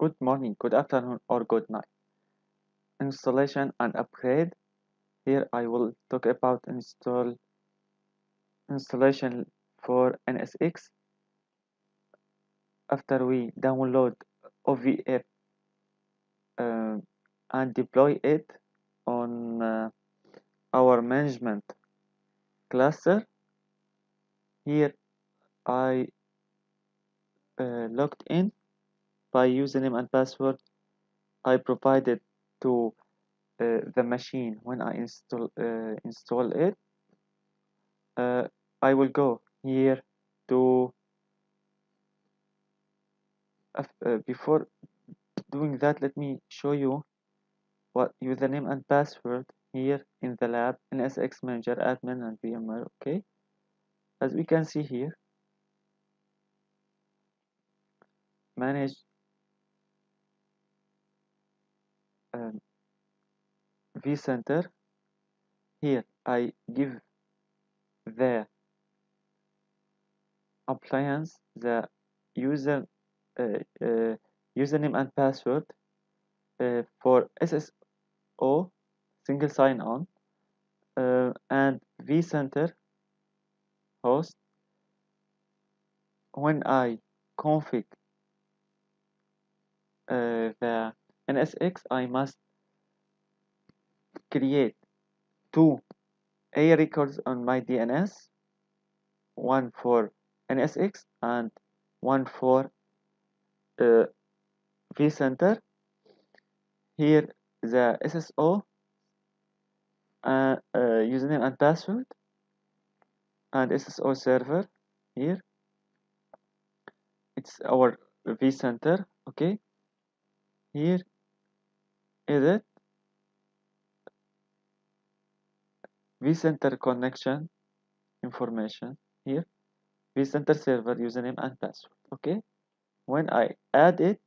Good morning, good afternoon, or good night. Installation and upgrade. Here I will talk about installation for NSX. After we download OVF uh, and deploy it on our management cluster, here I logged in by username and password I provided to the machine when I install it. I will go here to before doing that, let me show you what username and password here in the lab NSX Manager Admin and VMware. Okay, as we can see here, manage um, vCenter. Here I give the appliance the user uh, uh, username and password for SSO single sign-on and vCenter host. When I config the NSX, I must create two A records on my DNS, one for NSX and one for uh, vCenter. Here the SSO username and password and SSO server. Here it's our vCenter. Okay, here edit vCenter connection information. Here vCenter server username and password. Okay, when I add it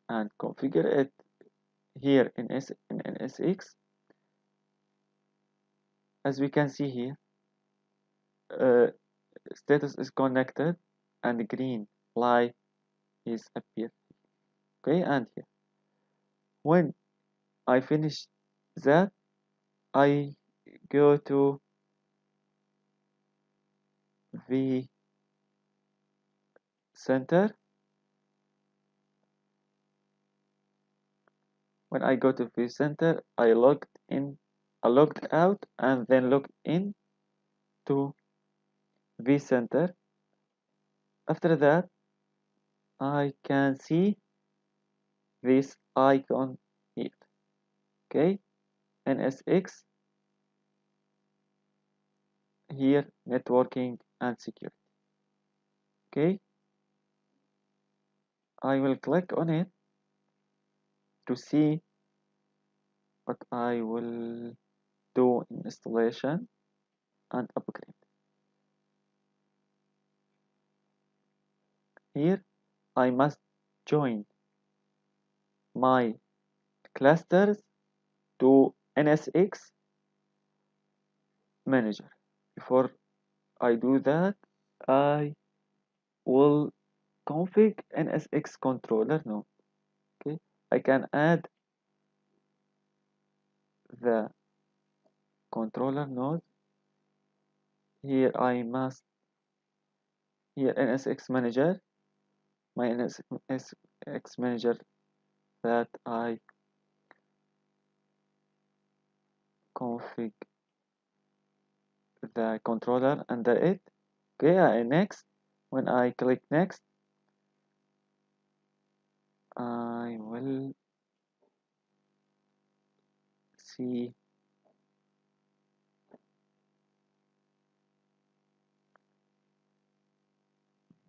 and configure it here in NSX, as we can see here, status is connected and green light is appeared. Okay, and here when I finish that, I go to vCenter. When I go to vCenter, I logged out and then logged in to vCenter. After that, I can see this icon here. Okay, NSX here, networking and security. Okay, I will click on it to see what I will do in installation and upgrade. Here I must join my clusters to NSX Manager. Before I do that, I will config NSX controller node. Okay, I can add the controller node. Here I must here NSX Manager, my NSX Manager that I config the controller under it. Okay, next. When I click next, I will see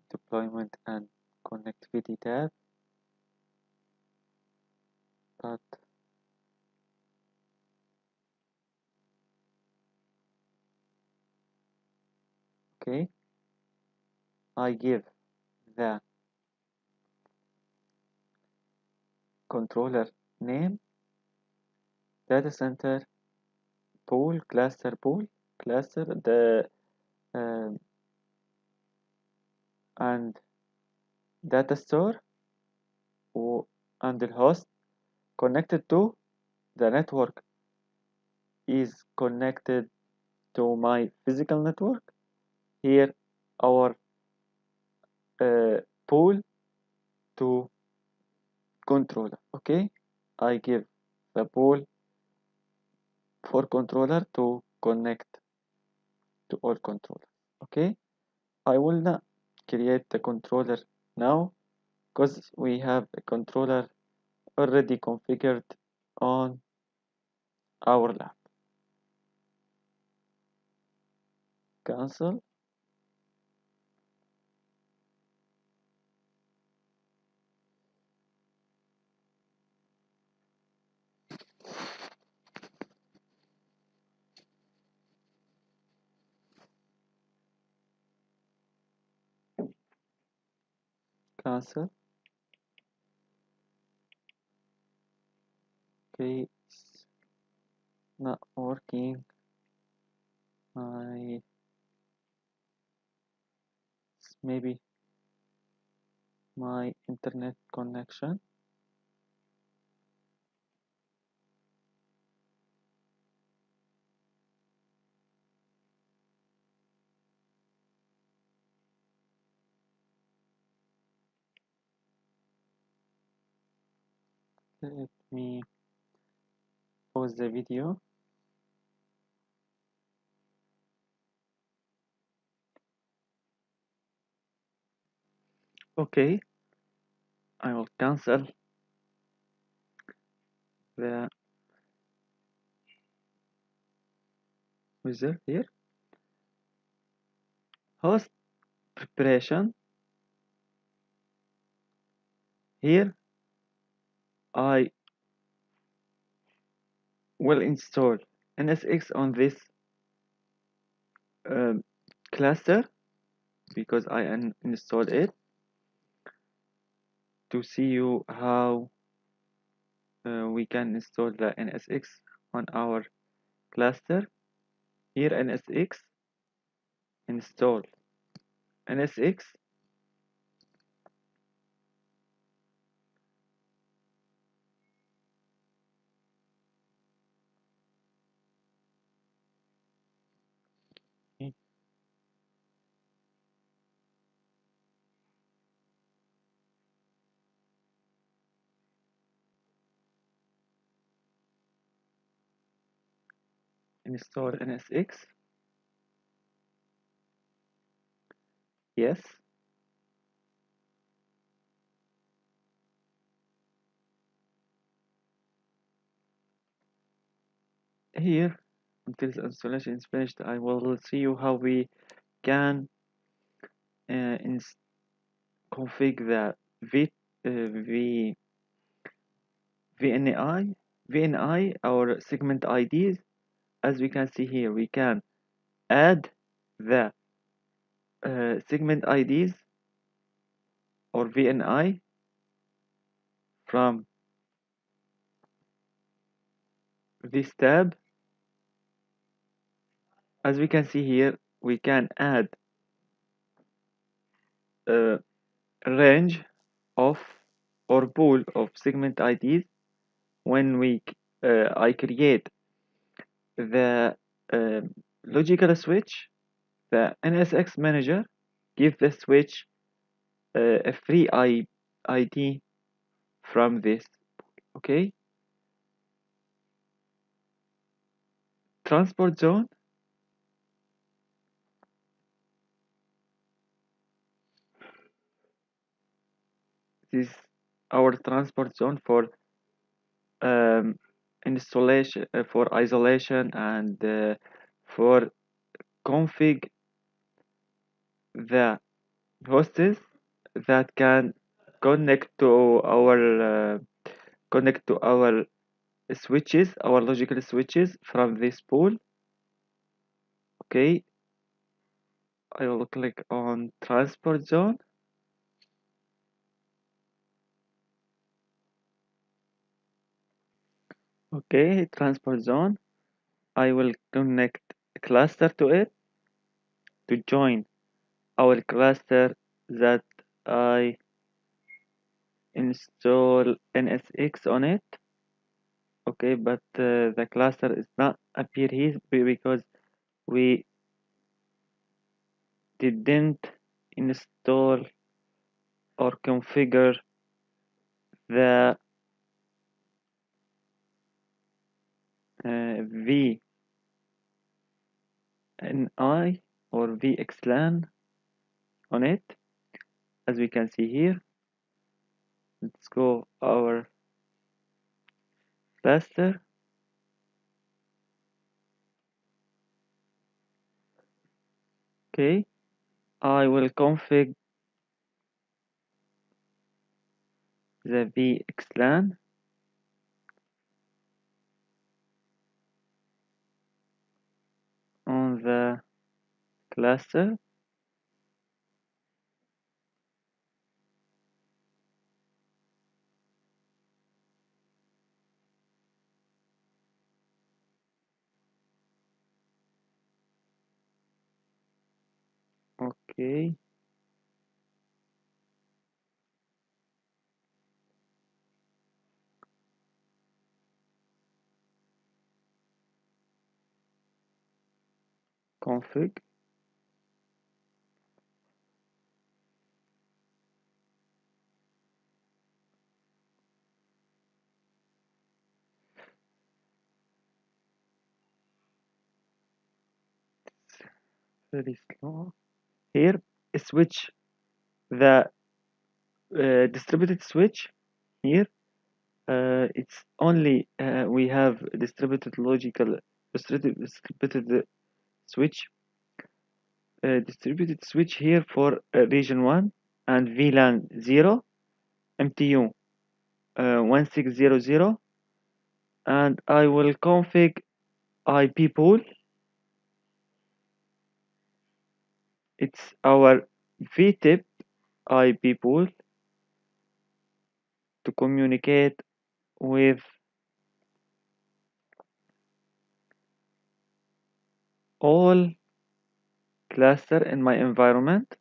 deployment and connectivity tab, but okay, I give the controller name data center pool cluster the um, and data store and the host connected to the network is connected to my physical network. Here our pool to controller. Okay, I give the pool for controller to connect to all controllers. Okay, I will not create the controller now because we have a controller already configured on our lab. Cancel. Cancel. Okay, it's not working. I maybe my internet connection. Let me pause the video. Okay, I will cancel the wizard here. Host preparation. Here I will install NSX on this um, cluster because I installed it to see you how we can install the NSX on our cluster. Here NSX install NSX. Install NSX. Yes. Here, until the installation is finished, I will see you how we can config the v VNI, VNI or segment IDs. As we can see here, we can add the segment IDs or VNI from this tab. As we can see here, we can add a range of or pool of segment IDs when I create the logical switch. The NSX manager give the switch a free ID from this. Okay, transport zone. This is our transport zone for um, installation, for isolation, and for config the hosts that can connect to our switches, our logical switches from this pool. Okay, I will click on transport zone. Okay, transport zone. I will connect a cluster to it to join our cluster that I install NSX on it. Okay, but the cluster is not appear here because we didn't install or configure the VNI or VXLAN on it, as we can see here. Let's go our cluster. Okay, I will config the VXLAN on the cluster. Okay, config. Very slow. Here, switch the distributed switch. Here, it's only we have distributed switch, distributed switch here for region 1 and VLAN 0, MTU 1600, and I will config IP pool. It's our VTIP IP pool to communicate with all cluster in my environment.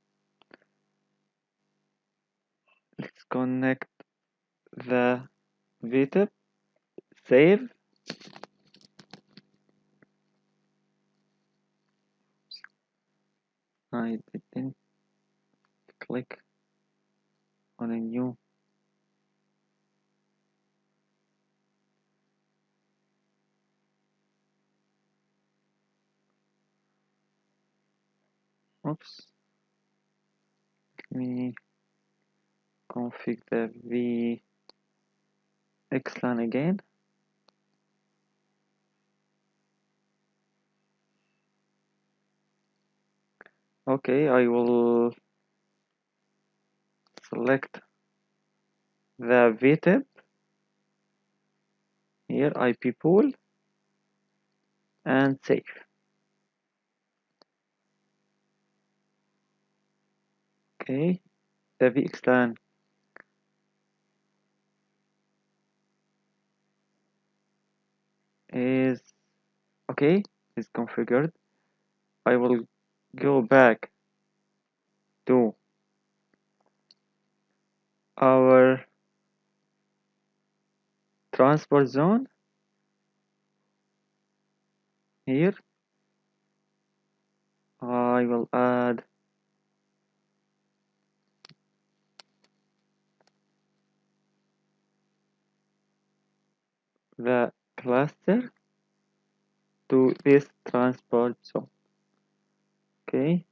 Let's connect the VTIP, save. I didn't click on a new. Oops. Let me config the VXLAN again. Okay, I will select the VTIP here, IP pool, and save. Okay, the VXLAN is okay, is configured. I will go back to our transport zone here. I will add the cluster to this transport zone. Okay,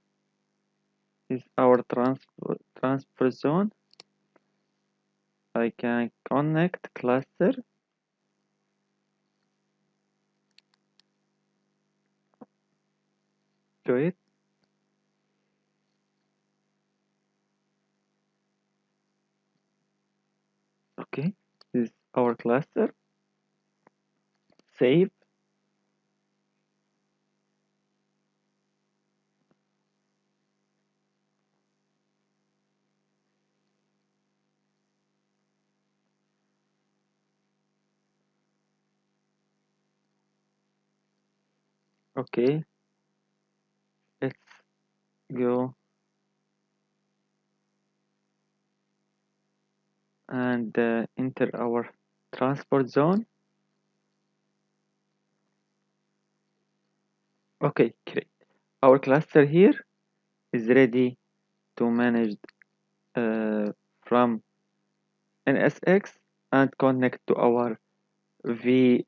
this is our transport zone. I can connect cluster to it. Okay, this is our cluster. Save. Okay, let's go and enter our transport zone. Okay, great. Our cluster here is ready to manage from NSX and connect to our V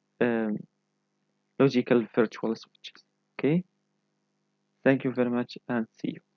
logical virtual switches. Okay, thank you very much and see you.